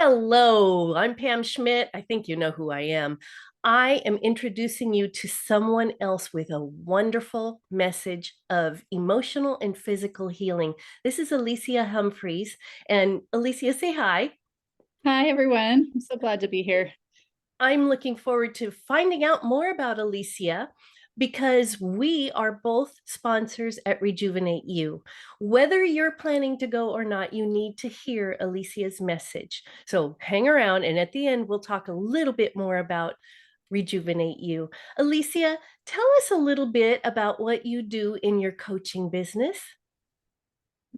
Hello, I'm Pam Schmidt. I think you know who I am. I am introducing you to someone else with a wonderful message of emotional and physical healing. This is Alysia Humphries. And Alysia, say hi. Hi, everyone. I'm so glad to be here. I'm looking forward to finding out more about Alysia because we are both sponsors at Rejuvenate You. Whether you're planning to go or not, you need to hear Alysia's message. So hang around, and at the end, we'll talk a little bit more about Rejuvenate You. Alysia, tell us a little bit about what you do in your coaching business.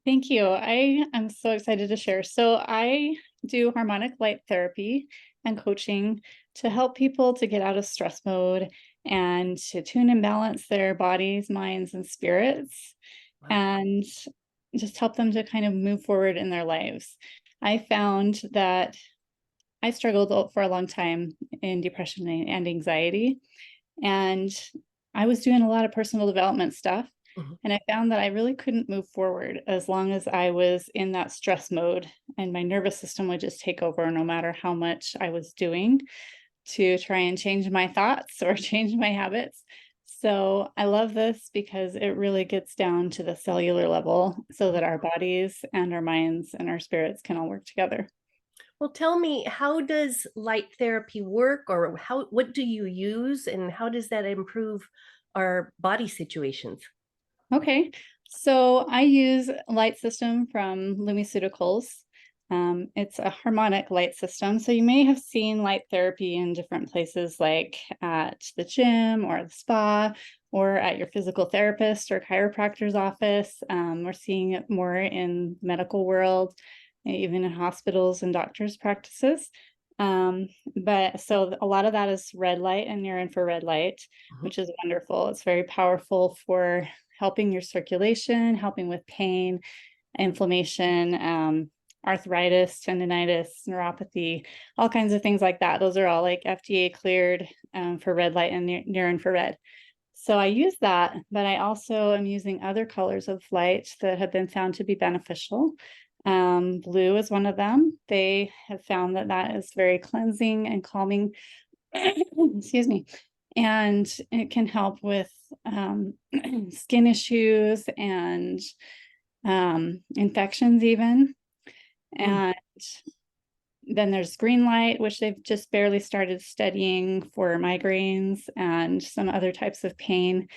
Thank you. I am so excited to share. So, I do harmonic light therapy and coaching to help people to get out of stress mode and to tune and balance their bodies, minds, and spirits, Wow. and just help them to kind of move forward in their lives. I found that I struggled for a long time in depression and anxiety, and I was doing a lot of personal development stuff. Mhm. And I found that I really couldn't move forward as long as I was in that stress mode, and my nervous system would just take over no matter how much I was doing to try and change my thoughts or change my habits. So I love this because it really gets down to the cellular level so that our bodies and our minds and our spirits can all work together. Well, tell me, how does light therapy work, or what do you use, and how does that improve our body situations? Okay, so I use a light system from Lumiceuticals. It's a harmonic light system. So you may have seen light therapy in different places like at the gym or the spa or at your physical therapist or chiropractor's office. We're seeing it more in medical world, even in hospitals and doctors' practices. Um, but so a lot of that is red light and near infrared light, Mhm. which is wonderful. It's very powerful for helping your circulation, helping with pain, inflammation, arthritis, tendonitis, neuropathy, all kinds of things like that. Those are all like FDA cleared for red light and near infrared. So I use that, but I also am using other colors of light that have been found to be beneficial. Blue is one of them. They have found that that is very cleansing and calming. Excuse me. And it can help with skin issues and infections, even. Mm. And then there's green light, which they've just barely started studying for migraines and some other types of pain.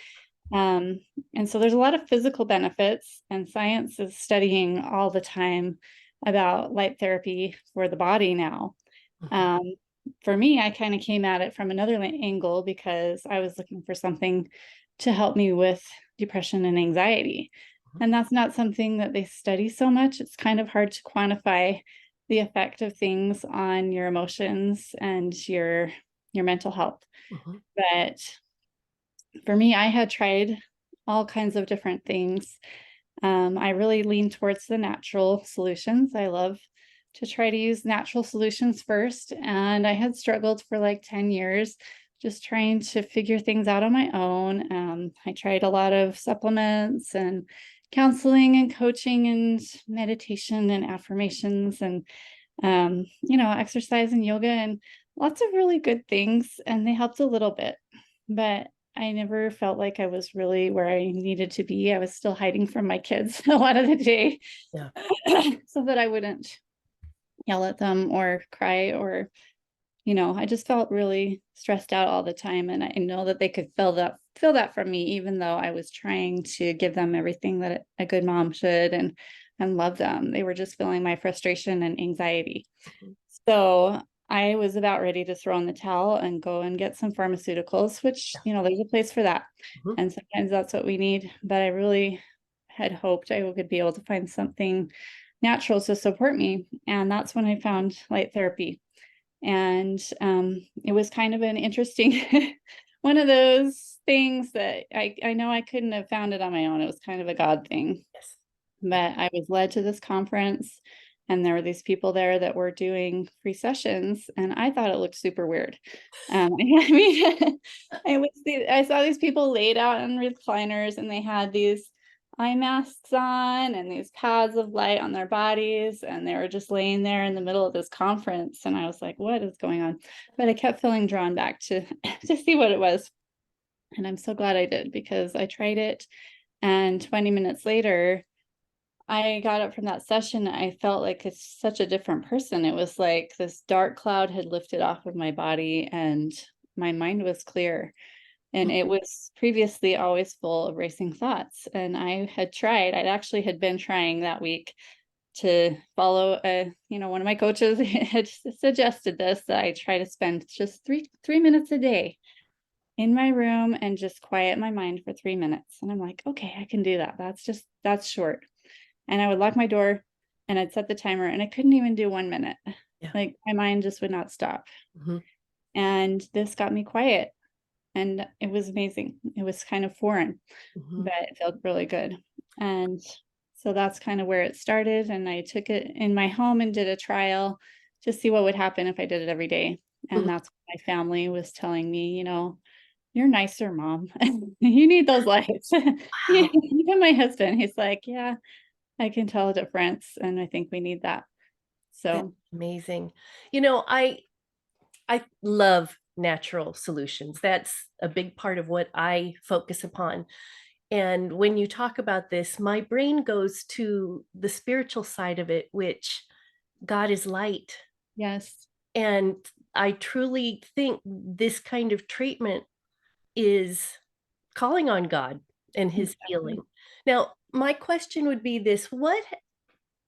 Um, and so there's a lot of physical benefits, and science is studying all the time about light therapy for the body now. Mhm. Um, for me, I kind of came at it from another angle because I was looking for something to help me with depression and anxiety. And that's not something that they study so much. It's kind of hard to quantify the effect of things on your emotions and your mental health. Mhm. But for me, I had tried all kinds of different things. I really lean towards the natural solutions. I love to try to use natural solutions first. And I had struggled for like 10 years just trying to figure things out on my own. I tried a lot of supplements and counseling and coaching and meditation and affirmations and, exercise and yoga and lots of really good things. And they helped a little bit. But I never felt like I was really where I needed to be. I was still hiding from my kids a lot of the day Yeah. so that I wouldn't yell at them or cry or, I just felt really stressed out all the time. And I know that they could feel that from me, even though I was trying to give them everything that a good mom should and love them. They were just feeling my frustration and anxiety. Mhm. So I was about ready to throw in the towel and go and get some pharmaceuticals, which, there's a place for that. Mhm. And sometimes that's what we need. But I really had hoped I would be able to find something natural to support me. And that's when I found light therapy. And it was kind of an interesting one of those things that I know I couldn't have found it on my own. It was kind of a God thing. Yes. But I was led to this conference, and there were these people there that were doing free sessions, and I thought it looked super weird. I mean, I saw these people laid out in recliners, and they had these eye masks on and these pads of light on their bodies, and they were just laying there in the middle of this conference, and I was like, what is going on? But I kept feeling drawn back to to see what it was. And I'm so glad I did, because I tried it, and 20 minutes later, I got up from that session. I felt like it's such a different person. It was like this dark cloud had lifted off of my body, and my mind was clear. And it was previously always full of racing thoughts. And I'd actually had been trying that week to follow one of my coaches had suggested this, that I try to spend just three minutes a day in my room and just quiet my mind for 3 minutes. And I'm like, okay, I can do that. That's short. And I would lock my door and I'd set the timer, and I couldn't even do 1 minute. Yeah. Like my mind just would not stop. Mhm. And this got me quiet, and it was amazing. It was kind of foreign, Mhm. but it felt really good. And so that's kind of where it started. And I took it in my home and did a trial to see what would happen if I did it every day. And Mhm. that's what my family was telling me, you're nicer, mom. You need those lights. Wow, Even my husband, he's like, yeah, I can tell a difference. And I think we need that. that's So, amazing. You know, I love natural solutions. That's a big part of what I focus upon. And when you talk about this, my brain goes to the spiritual side of it, which God is light. yes, And I truly think this kind of treatment is calling on God and his exactly. healing. Now, my question would be this: what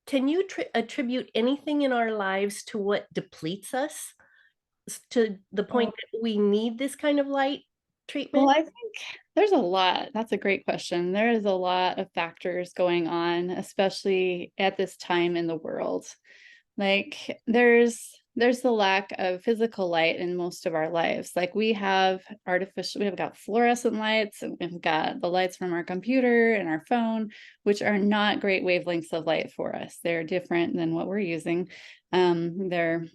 can you attribute anything in our lives to what depletes us to the point Oh, that we need this kind of light well, treatment? I think there's a lot. That's a great question. There is a lot of factors going on, especially at this time in the world. Like there's the lack of physical light in most of our lives. Like we have got fluorescent lights, and we've got the lights from our computer and our phone, which are not great wavelengths of light for us. They're different than what we're using. They're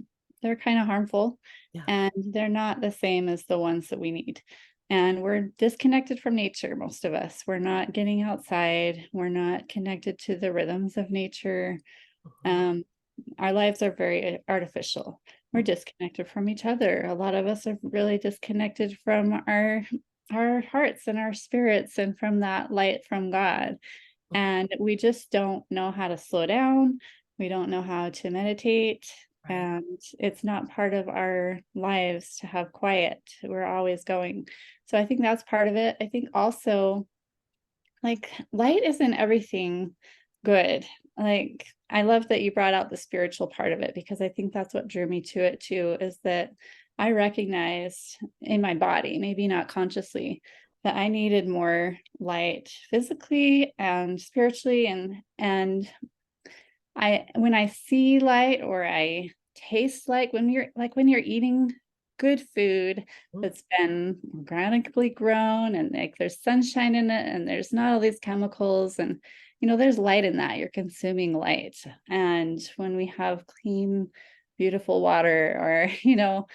kind of harmful, Yeah. and they're not the same as the ones that we need. And we're disconnected from nature, most of us. We're not getting outside. We're not connected to the rhythms of nature. Mhm. Um, our lives are very artificial. We're disconnected from each other. A lot of us are really disconnected from our hearts and our spirits, and from that light from God. And we just don't know how to slow down. We don't know how to meditate. Right. And it's not part of our lives to have quiet. We're always going. So I think that's part of it. I think also, like, light isn't everything good. Like, I love that you brought out the spiritual part of it, because I think that's what drew me to it too, is that I recognized in my body, maybe not consciously, that I needed more light physically and spiritually. And when I see light, or I taste, like when you're eating good food Mhm. that's been organically grown, and like there's sunshine in it, and there's not all these chemicals, and there's light in that. You're consuming light. And when we have clean, beautiful water, or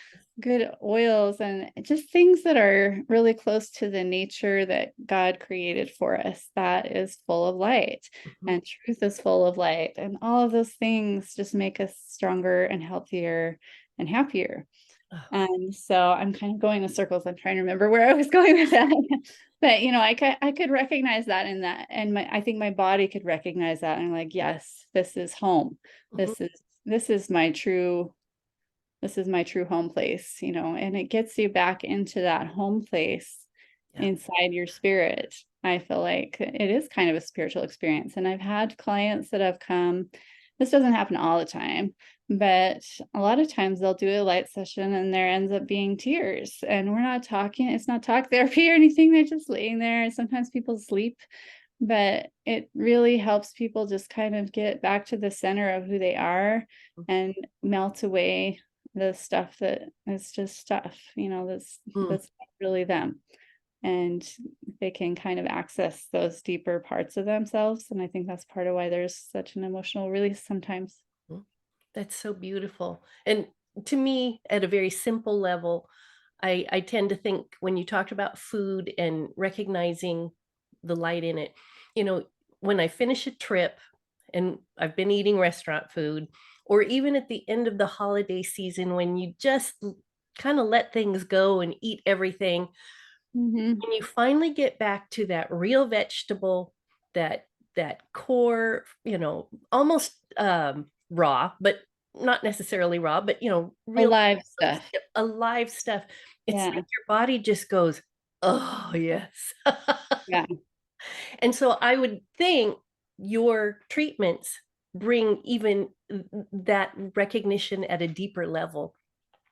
good oils, and just things that are really close to the nature that God created for us, that is full of light. Mhm. And truth is full of light, and all of those things just make us stronger and healthier and happier. Oh, And so I'm kind of going in circles. I'm trying to remember where I was going with that. But I could recognize that in that, and I think my body could recognize that. And I'm like, yes, this is home. mhm. This is my true home place, and it gets you back into that home place Yeah. inside your spirit. I feel like it is kind of a spiritual experience. And I've had clients that have come. This doesn't happen all the time, but a lot of times they'll do a light session and there ends up being tears. And we're not talking, it's not talk therapy or anything. They're just laying there. Sometimes people sleep, but it really helps people just kind of get back to the center of who they are, and melt away the stuff that is just stuff, Mhm. that's not really them. And they can kind of access those deeper parts of themselves. And I think that's part of why there's such an emotional release sometimes. Mhm. That's so beautiful. And to me, at a very simple level, I tend to think when you talked about food and recognizing the light in it, you know, when I finish a trip and I've been eating restaurant food, or even at the end of the holiday season when you just kind of let things go and eat everything, Mhm. when you finally get back to that real vegetable, that core, almost raw, but not necessarily raw, but real Alive stuff. alive stuff. It's like Yeah. your body just goes, oh yes. Yeah. And so I would think your treatments bring even that recognition at a deeper level.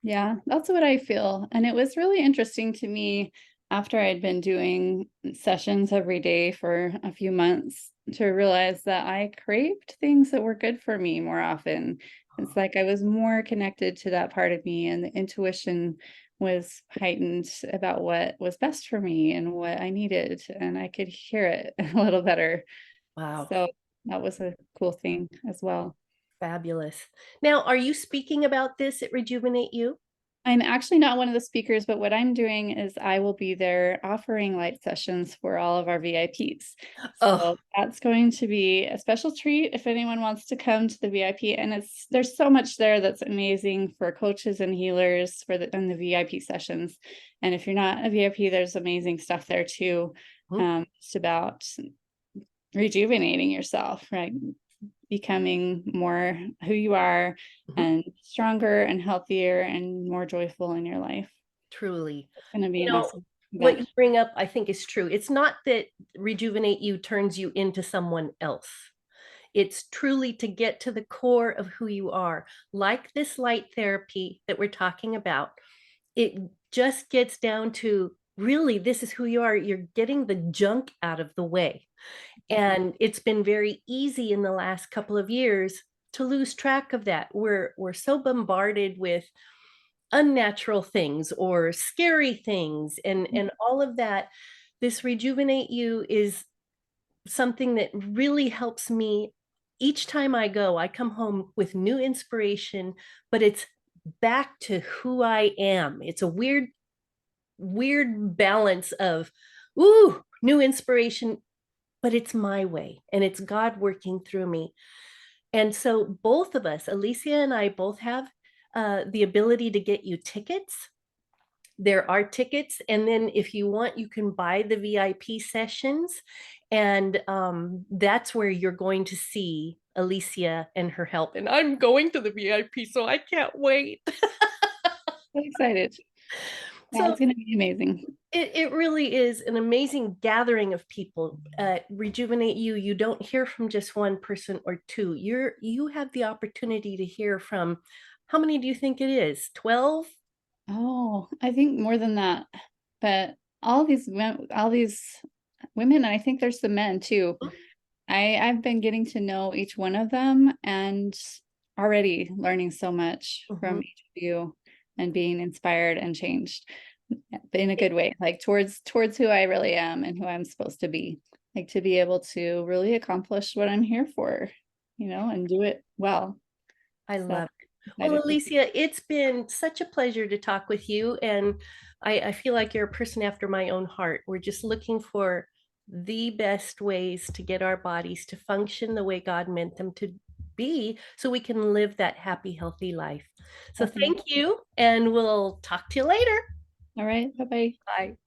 Yeah, that's what I feel. And it was really interesting to me after I'd been doing sessions every day for a few months to realize that I craved things that were good for me more often. It's like I was more connected to that part of me, and the intuition was heightened about what was best for me and what I needed. And I could hear it a little better. Wow, So that was a cool thing as well. fabulous. Now, are you speaking about this at Rejuvenate You? I'm actually not one of the speakers, but what I'm doing is I will be there offering light sessions for all of our VIPs. Oh, So that's going to be a special treat if anyone wants to come to the VIP. And there's so much there that's amazing for coaches and healers for the VIP sessions. And if you're not a VIP, there's amazing stuff there too. mhm, Just about rejuvenating yourself, right? Becoming more who you are mhm, and stronger and healthier and more joyful in your life. truly. It's going to be an awesome What you event. bring up, I think, is true. It's not that Rejuvenate You turns you into someone else. It's truly to get to the core of who you are. Like this light therapy that we're talking about, it just gets down to really, this is who you are. You're getting the junk out of the way. And it's been very easy in the last couple of years to lose track of that. We're so bombarded with unnatural things or scary things and all of that. This Rejuvenate You is something that really helps me. Each time I go, I come home with new inspiration, but it's back to who I am. It's a weird balance of ooh, new inspiration, but it's my way and it's God working through me. And so both of us, Alysia and I, both have the ability to get you tickets. There are tickets, and then if you want, you can buy the VIP sessions, and that's where you're going to see Alysia and her help. And I'm going to the VIP, so I can't wait. So excited. Yeah, So it's going to be amazing. it really is an amazing gathering of people. Rejuvenate You, you don't hear from just one person or two. You have the opportunity to hear from, how many do you think it is? 12? Oh, I think more than that. But all these women, and I think there's the men too. I've been getting to know each one of them and already learning so much from Mhm. each of you and being inspired and changed in a good way, like towards who I really am and who I'm supposed to be. Like to be able to really accomplish what I'm here for, and do it well. I So love it. Well, excited for you. Alysia, it's been such a pleasure to talk with you. And I feel like you're a person after my own heart. We're just looking for the best ways to get our bodies to function the way God meant them to be so we can live that happy, healthy life. So thank Definitely. you, and we'll talk to you later. All right. Bye-bye. Bye.